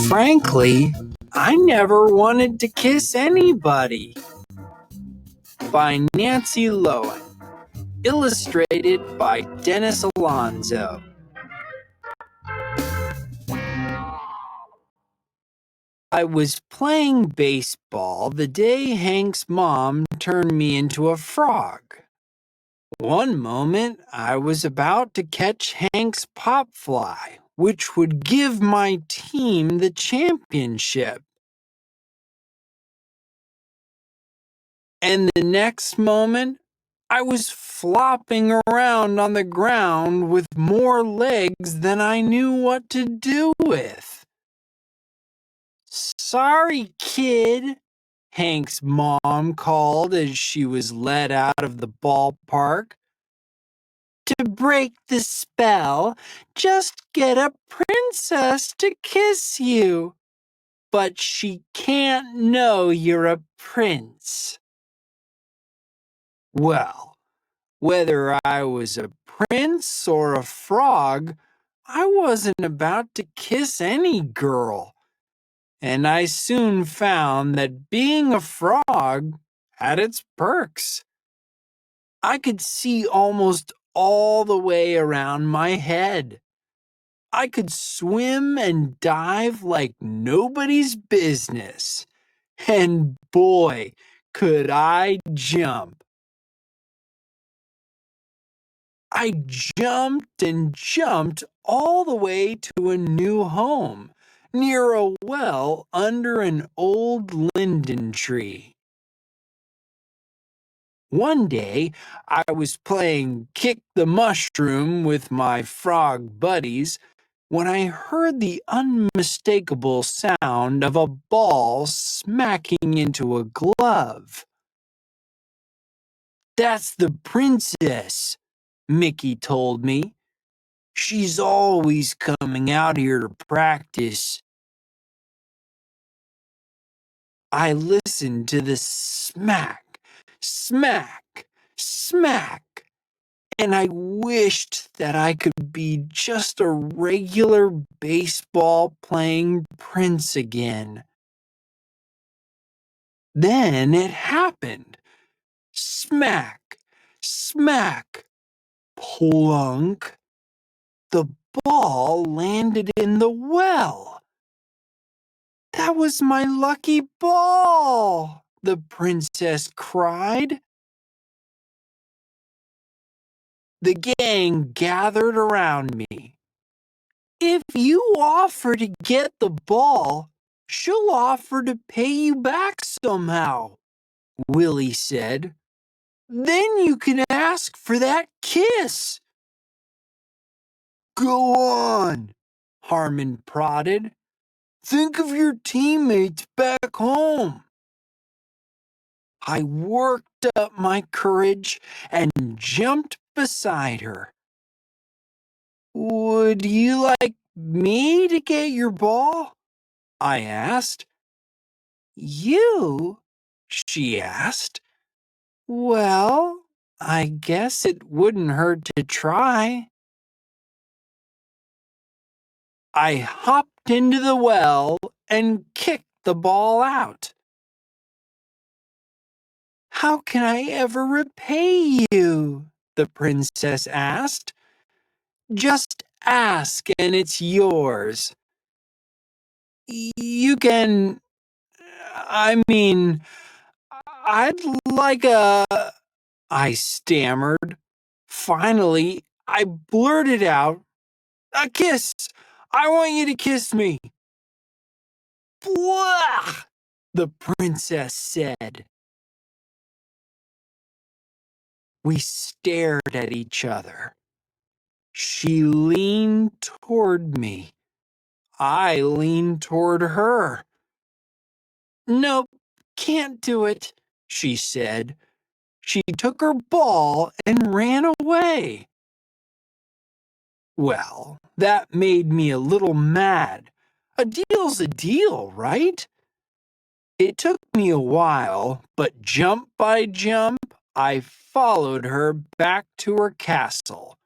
Frankly, I never wanted to kiss anybody. By Nancy Lowen. Illustrated by Dennis Alonzo. I was playing baseball the day Hank's mom turned me into a frog. One moment, I was about to catch Hank's pop fly, which would give my team the championship. And the next moment, I was flopping around on the ground with more legs than I knew what to do with. "Sorry, kid," Hank's mom called as she was led out of the ballpark. "To break the spell, just get a princess to kiss you. But she can't know you're a prince." Well, whether I was a prince or a frog, I wasn't about to kiss any girl, and I soon found that being a frog had its perks. I could see almost all the way around my head. I could swim and dive like nobody's business. And boy, could I jump. I jumped and jumped all the way to a new home, near a well under an old linden tree. One day, I was playing kick the mushroom with my frog buddies when I heard the unmistakable sound of a ball smacking into a glove. "That's the princess," Mickey told me. "She's always coming out here to practice." I listened to the smack, smack, smack, and I wished that I could be just a regular baseball playing prince again. Then it happened. Smack, smack, plunk. The ball landed in the well. "That was my lucky ball," the princess cried. The gang gathered around me. "If you offer to get the ball, she'll offer to pay you back somehow," Willie said. "Then you can ask for that kiss." "Go on," Harmon prodded. "Think of your teammates back home." I worked up my courage and jumped beside her. "Would you like me to get your ball?" I asked. "You?" she asked. "Well, I guess it wouldn't hurt to try." I hopped into the well and kicked the ball out. "How can I ever repay you?" the princess asked. "Just ask and it's yours." "You can, I mean, I'd like a," I stammered. Finally, I blurted out, "A kiss! I want you to kiss me." "Blah!" the princess said. We stared at each other. She leaned toward me. I leaned toward her. "Nope, can't do it," she said. She took her ball and ran away. Well, that made me a little mad. A deal's a deal, right? It took me a while, but jump by jump, I followed her back to her castle.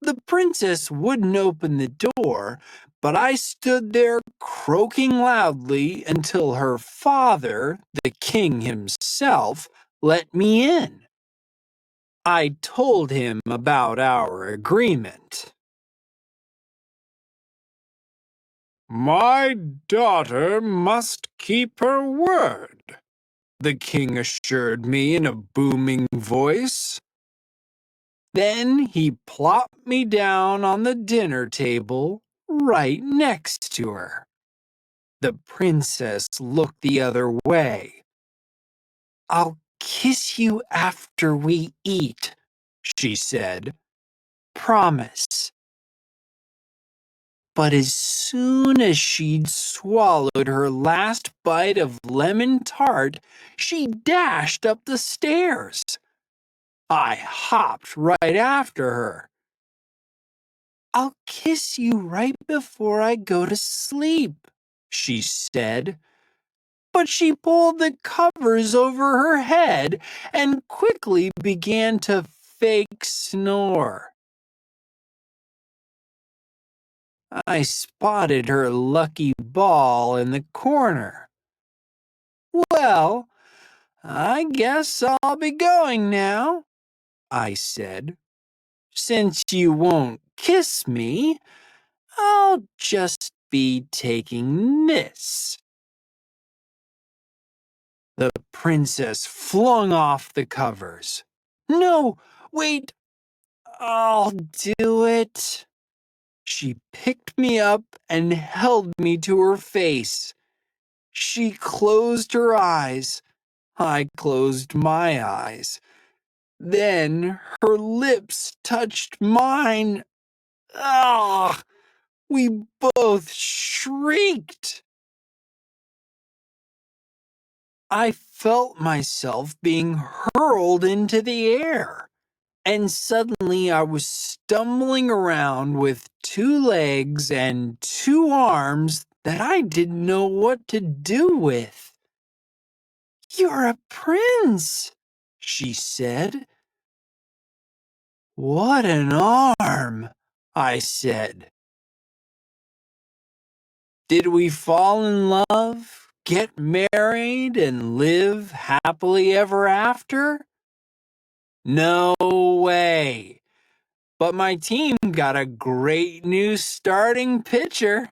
The princess wouldn't open the door, but I stood there croaking loudly until her father, the king himself, let me in. I told him about our agreement. "My daughter must keep her word," the king assured me in a booming voice. Then he plopped me down on the dinner table right next to her. The princess looked the other way. "I'll kiss you after we eat," she said. "Promise." But as soon as she'd swallowed her last bite of lemon tart, she dashed up the stairs. I hopped right after her. "I'll kiss you right before I go to sleep," she said. But she pulled the covers over her head and quickly began to fake snore. I spotted her lucky ball in the corner. "Well, I guess I'll be going now," I said. "Since you won't kiss me, I'll just be taking this." The princess flung off the covers. "No, wait, I'll do it." She picked me up and held me to her face. She closed her eyes. I closed my eyes. Then her lips touched mine. Ah! We both shrieked. I felt myself being hurled into the air. And suddenly I was stumbling around with 2 legs and 2 arms that I didn't know what to do with. "You're a prince," she said. "What an arm," I said. Did we fall in love, get married, and live happily ever after? No way. But my team got a great new starting pitcher.